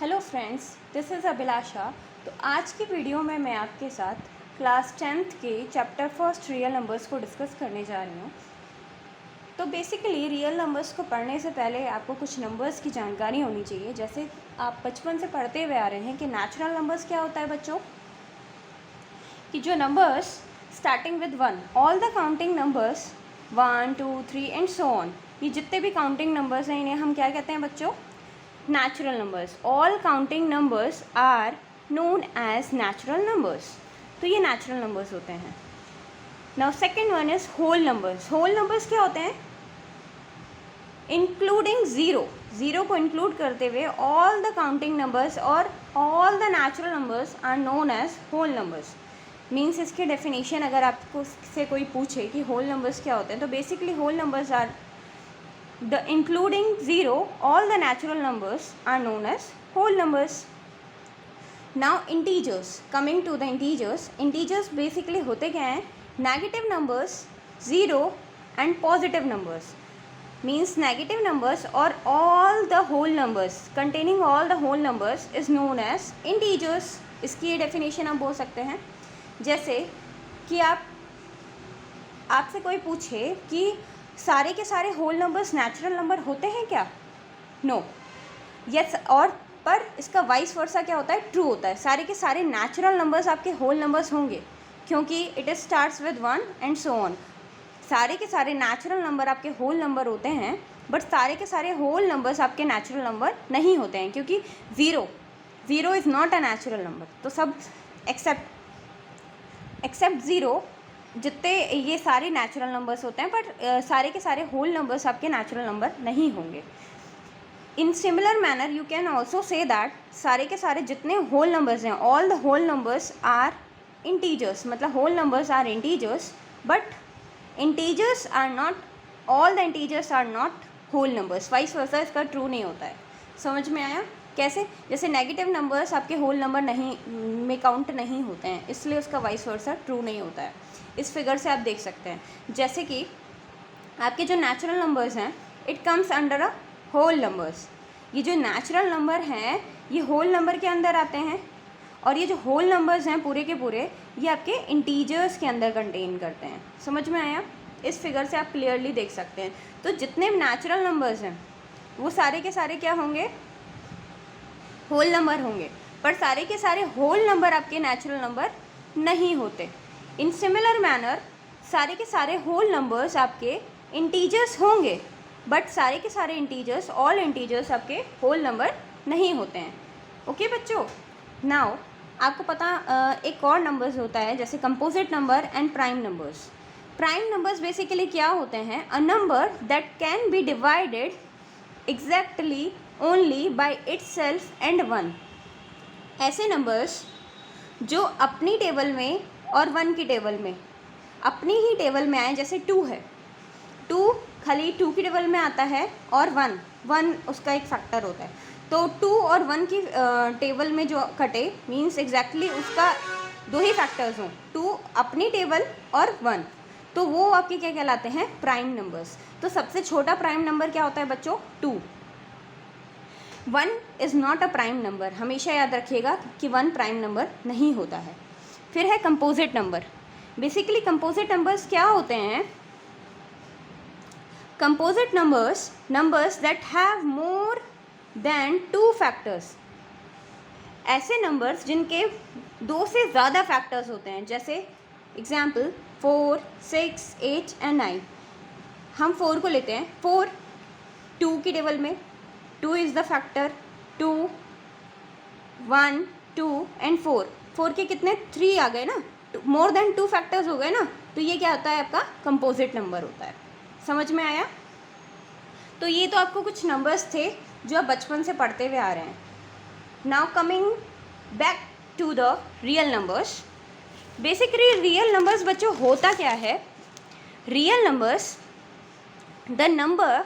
Hello friends, this is अभिलाषा। तो आज की वीडियो में मैं आपके साथ क्लास 10th के चैप्टर फर्स्ट रियल नंबर्स को डिस्कस करने जा रही हूँ। तो बेसिकली रियल नंबर्स को पढ़ने से पहले आपको कुछ नंबर्स की जानकारी होनी चाहिए। जैसे आप बचपन से पढ़ते हुए आ रहे हैं कि नेचुरल नंबर्स क्या होता है बच्चों, कि जो numbers starting with 1, all the counting numbers 1 2 3 and so on, ये जितने भी काउंटिंग नंबर्स हैं इन्हें हम क्या कहते हैं बच्चों? natural numbers. All counting numbers are known as natural numbers. तो ये natural numbers होते हैं. Now second one is whole numbers. Whole numbers क्या होते हैं? Including zero. Zero को include करते हुए all the counting numbers और all the natural numbers are known as whole numbers. Means इसके definition अगर आपको से कोई पूछे कि whole numbers क्या होते हैं, तो basically whole numbers are the including zero, all the natural numbers are known as whole numbers. Now integers, coming to the integers basically होते क्या हैं? Negative numbers, zero and positive numbers. Means negative numbers or all the whole numbers containing all the whole numbers is known as integers. इसकी ये definition आप बोल सकते हैं। जैसे कि आपसे कोई पूछे कि सारे के सारे होल नंबर्स नेचुरल नंबर होते हैं क्या? No, yes. और पर इसका वाइस वर्सा क्या होता है? ट्रू होता है। सारे के सारे नेचुरल नंबर्स आपके होल नंबर्स होंगे, क्योंकि it is starts with 1 and so on. सारे के सारे नेचुरल नंबर आपके होल नंबर होते हैं, बट सारे के सारे होल नंबर्स आपके नेचुरल नंबर नहीं होते हैं, क्योंकि zero is not a natural number. तो सब एक्सेप्ट ज़ीरो, जितने ये सारे नेचुरल नंबर्स होते हैं, बट सारे के सारे होल नंबर्स आपके नेचुरल नंबर नहीं होंगे। In similar manner you can also say that सारे के सारे जितने होल नंबर्स हैं, all the whole numbers are integers. मतलब whole numbers are integers, but integers are not, all the integers are not whole numbers. Vice versa इसका true नहीं होता है। समझ में आया? कैसे? जैसे नेगेटिव नंबर्स आपके होल नंबर नहीं में काउंट नहीं होते हैं, इसलिए उसका वाइस वर्सा ट्रू नहीं होता है। इस फिगर से आप देख सकते हैं। जैसे कि आपके जो नेचुरल नंबर्स हैं, it comes under a whole numbers. ये जो नेचुरल नंबर हैं ये होल नंबर के अंदर आते हैं, और ये जो होल नंबर्स हैं पूरे के पूरे ये आपके इंटीजर्स के अंदर कंटेन करते हैं। समझ में आया? इस फिगर से आप क्लियरली देख सकते हैं। तो जितने नेचुरल नंबर्स हैं वो सारे के सारे क्या होंगे? होल नंबर होंगे, पर सारे के सारे होल नंबर आपके नेचुरल नंबर नहीं होते। इन सिमिलर मैनर सारे के सारे होल नंबर्स आपके इंटीजर्स होंगे, बट सारे के सारे इंटीजर्स, ऑल इंटीजर्स आपके होल नंबर नहीं होते हैं। ओके बच्चों, नाउ आपको पता एक और नंबर्स होता है, जैसे composite number and prime numbers. Prime numbers basically क्या होते हैं? A number that can B divided exactly only by itself and 1। ऐसे नंबर्स जो अपनी टेबल में और 1 की टेबल में, अपनी ही टेबल में आए। जैसे 2 है, 2 खाली 2 की टेबल में आता है, और 1 उसका एक फैक्टर होता है। तो 2 और 1 की टेबल में जो कटे, मीन्स एग्जैक्टली उसका 2 ही फैक्टर्स हों, 2 अपनी टेबल और 1, तो वो आपके क्या कहलाते हैं? Prime numbers. तो सबसे छोटा प्राइम नंबर क्या होता है बच्चों? 2। 1 is not a prime number. हमेशा याद रखिएगा कि 1 प्राइम नंबर नहीं होता है। फिर है composite number. Basically composite numbers क्या होते हैं? Composite numbers that have more than 2 factors. ऐसे नंबर्स जिनके 2 से ज़्यादा फैक्टर्स होते हैं। जैसे एग्जाम्पल 4, 6, 8 एंड 9। हम 4 को लेते हैं। 4 2 की टेबल में, 2 इज़ द फैक्टर, 2, 1, 2 एंड 4 के कितने? 3 आ गए ना, मोर देन 2 फैक्टर्स हो गए ना, तो ये क्या होता है? आपका कंपोजिट नंबर होता है। समझ में आया? तो ये तो आपको कुछ नंबर्स थे जो आप बचपन से पढ़ते हुए आ रहे हैं। Now coming back to the real numbers. Basically real numbers बच्चों होता क्या है? Real numbers, the number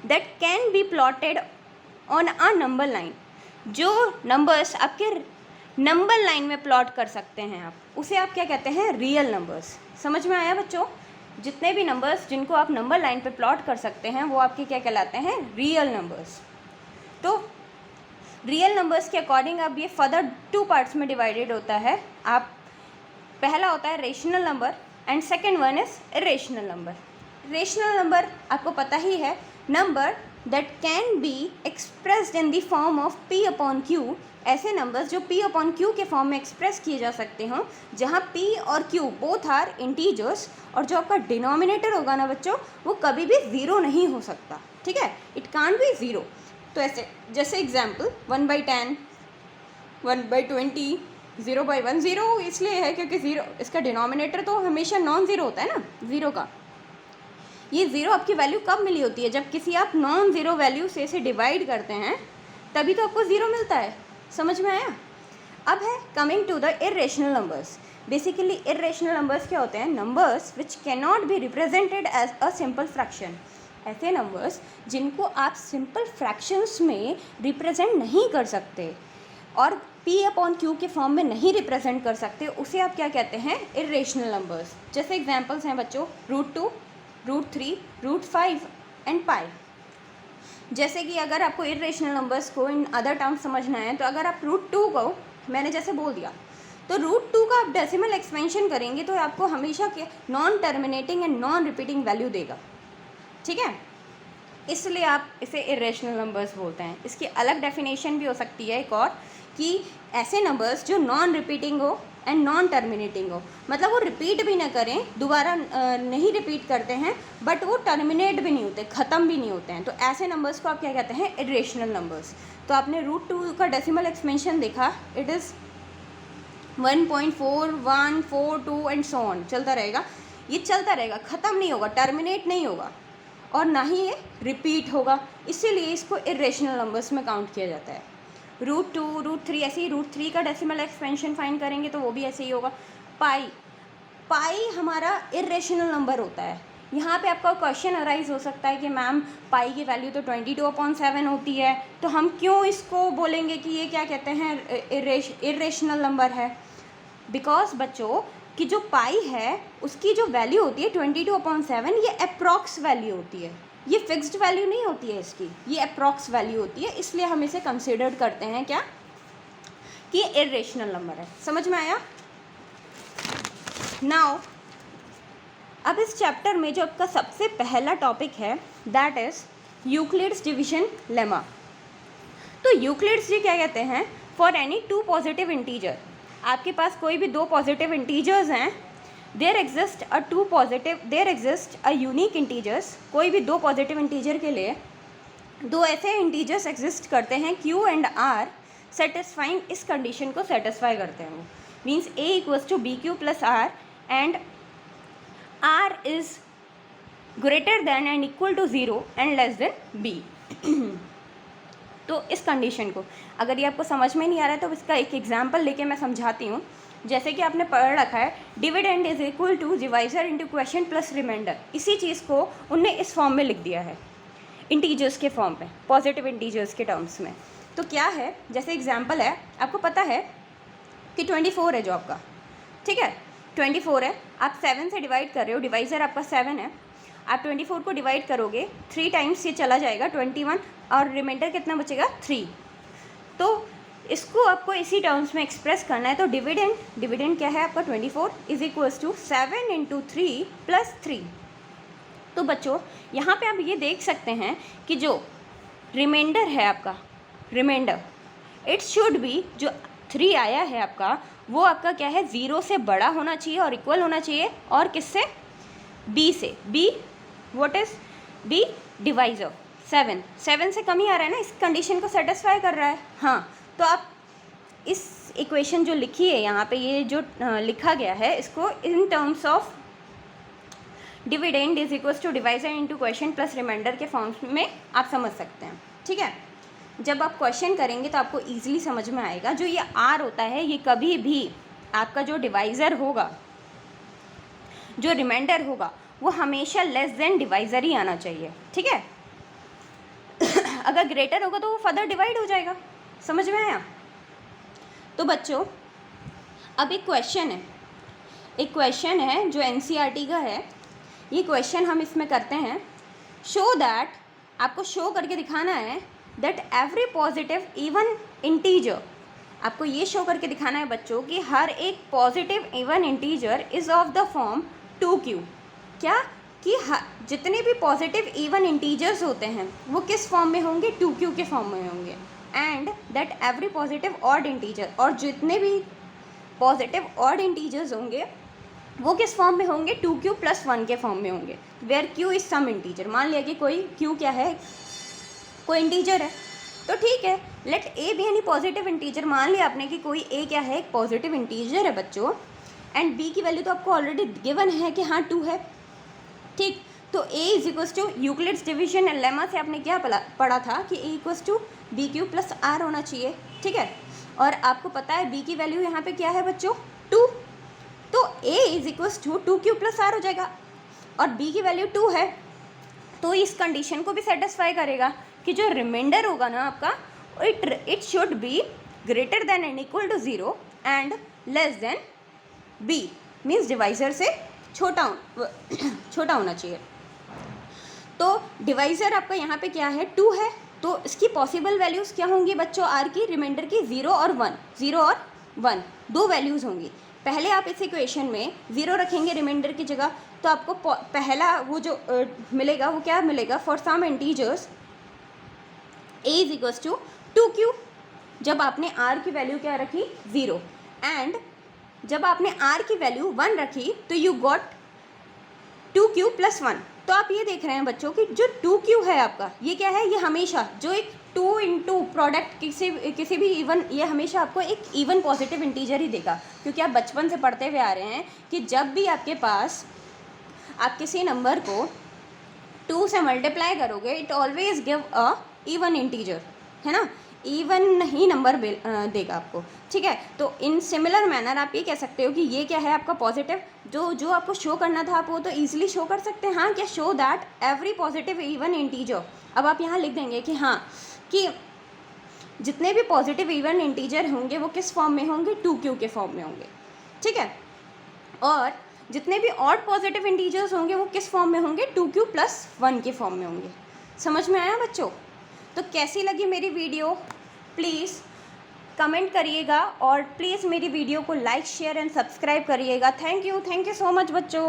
that can be plotted on a number line. जो नंबर्स आपके नंबर लाइन में प्लॉट कर सकते हैं आप, उसे आप क्या कहते हैं? Real numbers. समझ में आया बच्चों? जितने भी नंबर्स जिनको आप नंबर लाइन पे प्लॉट कर सकते हैं वो आपके क्या कहलाते हैं? Real numbers. तो रियल नंबर्स के अकॉर्डिंग अब ये फर्दर 2 पार्ट्स में डिवाइडेड होता है। आप पहला होता है rational number and second one is irrational number. Rational number आपको पता ही है, number that can be expressed in the form of p upon q। ऐसे नंबर्स जो p अपॉन q के फॉर्म में एक्सप्रेस किए जा सकते हों, जहाँ p और q बोथ आर इंटीजर्स, और जो आपका डिनोमिनेटर होगा ना बच्चों, वो कभी भी ज़ीरो नहीं हो सकता, ठीक है, इट कांट बी ज़ीरो। तो ऐसे जैसे एग्जाम्पल 1/10, 1/20, 0/1। ज़ीरो इसलिए है क्योंकि ज़ीरो इसका डिनोमिनेटर तो हमेशा नॉन ज़ीरो होता है ना ज़ीरो का। ये ज़ीरो आपकी वैल्यू कब मिली होती है? जब किसी आप नॉन ज़ीरो वैल्यू से इसे डिवाइड करते हैं, तभी तो आपको ज़ीरो मिलता है। समझ में आया? अब है coming to the irrational numbers. Basically irrational numbers क्या होते हैं? Numbers which can not be represented as a simple fraction. ऐसे नंबर्स जिनको आप सिंपल फ्रैक्शंस में रिप्रेजेंट नहीं कर सकते और p अपॉन q के फॉर्म में नहीं रिप्रेजेंट कर सकते, उसे आप क्या कहते हैं? Irrational numbers. जैसे एग्जांपल्स हैं बच्चों √2, √3, √5 एंड पाई। जैसे कि अगर आपको इरेशनल नंबर्स को इन अदर टर्म्स समझना है, तो अगर आप √2 को मैंने जैसे बोल दिया, तो √2 का आप डेसिमल एक्सपेंशन करेंगे तो आपको हमेशा के non terminating and non repeating value देगा, ठीक है, इसलिए आप इसे इरेशनल नंबर्स बोलते हैं। इसकी अलग डेफिनेशन भी हो सकती है एक और, कि ऐसे नंबर्स जो नॉन रिपीटिंग हो एंड नॉन टर्मिनेटिंग हो, मतलब वो रिपीट भी ना करें, दोबारा नहीं रिपीट करते हैं, बट वो टर्मिनेट भी नहीं होते, ख़त्म भी नहीं होते हैं, तो ऐसे नंबर्स को आप क्या कहते हैं? Irrational numbers. तो आपने √2 का डेसिमल एक्सपेंशन देखा, it is 1.4142 and so on, चलता रहेगा, ये चलता रहेगा, ख़त्म नहीं होगा, टर्मिनेट नहीं होगा, और ना ही ये रिपीट होगा, इसीलिए इसको इरेशनल नंबर्स में काउंट किया जाता है। √2, √3, ऐसे ही √3 का डेसिमल एक्सपेंशन फाइंड करेंगे तो वो भी ऐसे ही होगा। पाई हमारा इरेशनल नंबर होता है। यहाँ पे आपका क्वेश्चन अराइज हो सकता है कि मैम पाई की वैल्यू तो 22/7 होती है, तो हम क्यों इसको बोलेंगे कि ये क्या कहते हैं? इरेशनल नंबर है। बिकॉज बच्चों कि जो पाई है उसकी जो वैल्यू होती है 22/7, ये अप्रॉक्स वैल्यू होती है, ये फिक्स्ड वैल्यू नहीं होती है इसकी, ये अप्रॉक्स वैल्यू होती है, इसलिए हम इसे कंसिडर करते हैं क्या? कि इरेशनल नंबर है। समझ में आया? नाउ अब इस चैप्टर में जो आपका सबसे पहला टॉपिक है that is Euclid's division lemma. तो यूक्लिड्स जी क्या कहते हैं? फॉर एनी 2 पॉजिटिव इंटीजर, आपके पास कोई भी 2 पॉजिटिव इंटीजर्स हैं, there exist a unique integers. कोई भी 2 पॉजिटिव इंटीजर के लिए 2 ऐसे इंटीजर्स एग्जिस्ट करते हैं q एंड r, सेटिस्फाइंग, इस कंडीशन को सेटिस्फाई करते हैं। वो means a = bq + r and r is greater than and equal to 0 and less than b। तो इस कंडीशन को, अगर ये आपको समझ में नहीं आ रहा है तो इसका एक एग्जाम्पल लेके मैं समझाती हूँ। जैसे कि आपने पढ़ रखा है dividend is equal to divisor into question plus remainder, इसी चीज़ को उनने इस फॉर्म में लिख दिया है, इंटीजर्स के फॉर्म में, पॉजिटिव इंटीजर्स के टर्म्स में। तो क्या है, जैसे एग्जाम्पल है, आपको पता है कि 24 है जो आपका, ठीक है, 24 है, आप 7 से डिवाइड कर रहे हो, डिवाइजर आपका 7 है, आप 24 को डिवाइड करोगे 3 टाइम्स, ये चला जाएगा 21, और रिमाइंडर कितना बचेगा? 3। तो इसको आपको इसी टर्म्स में एक्सप्रेस करना है। तो डिविडेंड क्या है आपका? 24 इज इक्वल्स टू 7 × 3 + 3। तो बच्चों यहाँ पे आप ये देख सकते हैं कि जो रिमाइंडर है आपका, रिमाइंडर इट शुड बी, जो 3 आया है आपका, वो आपका क्या है? 0 से बड़ा होना चाहिए और इक्वल होना चाहिए, और किससे? b से। b what is b? Divisor 7 से कम ही आ रहा है ना, इस कंडीशन को सेटिस्फाई कर रहा है। हाँ, तो आप इस इक्वेशन जो लिखी है यहाँ पे, ये जो लिखा गया है, इसको in terms of dividend is equals to divisor into question plus remainder के फॉर्म्स में आप समझ सकते हैं, ठीक है। जब आप क्वेश्चन करेंगे तो आपको ईजिली समझ में आएगा। जो ये r होता है, ये कभी भी आपका जो डिवाइज़र होगा, जो रिमाइंडर होगा, वो हमेशा लेस देन डिवाइज़र ही आना चाहिए, ठीक है। अगर ग्रेटर होगा तो वो फर्दर डिवाइड हो जाएगा। समझ में आया? तो बच्चों अब एक क्वेश्चन है जो NCERT का है। ये क्वेश्चन हम इसमें करते हैं, शो दैट, आपको शो करके दिखाना है that every positive even integer, आपको ये शो करके दिखाना है बच्चों कि हर एक positive even integer is of the form 2q। क्या कि जितने भी पॉजिटिव इवन इंटीजर्स होते हैं वो किस फॉर्म में होंगे, 2q के फॉर्म में होंगे। And that every positive odd integer, और जितने भी पॉजिटिव ऑड इंटीजर्स होंगे वो किस फॉर्म में होंगे, 2q+1 के फॉर्म में होंगे, where q is some integer. मान लिया कि कोई q क्या है, कोई इंटीजर है, तो ठीक है, लेट a भी एनी पॉजिटिव इंटीजर। मान लिया आपने कि कोई a क्या है, एक पॉजिटिव इंटीजर है बच्चों, एंड b की वैल्यू तो आपको ऑलरेडी गिवन है कि हाँ 2 है, ठीक। तो a is equals to Euclid's division lemma से आपने क्या पढ़ा था कि a इक्वल्स टू bq+r होना चाहिए, ठीक है। और आपको पता है b की वैल्यू यहाँ पे क्या है बच्चों, 2, तो a is equals to 2q+r हो जाएगा, और b की वैल्यू 2 है, तो इस कंडीशन को भी सेटिस्फाई करेगा कि जो रिमाइंडर होगा ना आपका, it should be greater than and equal to 0 and less than b, means divisor से छोटा होना चाहिए। तो डिवाइजर आपका यहाँ पे क्या है, 2 है, तो इसकी पॉसिबल वैल्यूज़ क्या होंगी बच्चों, r की, रिमाइंडर की 0 और 1 दो वैल्यूज़ होंगी। पहले आप इस इक्वेशन में 0 रखेंगे रिमाइंडर की जगह, तो आपको पहला वो जो मिलेगा वो क्या मिलेगा, for some integers a is equals to 2q, जब आपने r की वैल्यू क्या रखी, 0, एंड जब आपने r की वैल्यू 1 रखी तो यू गॉट 2q+1। तो आप ये देख रहे हैं बच्चों कि जो 2q है आपका, ये क्या है, ये हमेशा जो एक 2 इंटू प्रोडक्ट किसी भी इवन, ये हमेशा आपको एक इवन पॉजिटिव इंटीजर ही देगा, क्योंकि आप बचपन से पढ़ते हुए आ रहे हैं कि जब भी आपके पास आप किसी नंबर को 2 से मल्टीप्लाई करोगे, it always give a even integer, है ना, इवन ही नंबर देगा आपको, ठीक है। तो इन सिमिलर मैनर आप ये कह सकते हो कि ये क्या है आपका पॉजिटिव, जो आपको शो करना था आप वो तो ईजिली शो कर सकते हैं, हाँ, क्या, show that every positive even integer. अब आप यहाँ लिख देंगे कि हाँ, कि जितने भी पॉजिटिव इवन इंटीजर होंगे वो किस फॉर्म में होंगे, 2q के फॉर्म में होंगे, ठीक है। और जितने भी ऑड पॉजिटिव इंटीजर्स होंगे वो किस फॉर्म में होंगे, 2q+1 के फॉर्म में होंगे। समझ में आया बच्चों? तो कैसी लगी मेरी वीडियो, प्लीज़ कमेंट करिएगा, और प्लीज़ मेरी वीडियो को लाइक, शेयर एंड सब्सक्राइब करिएगा। थैंक यू सो मच बच्चों।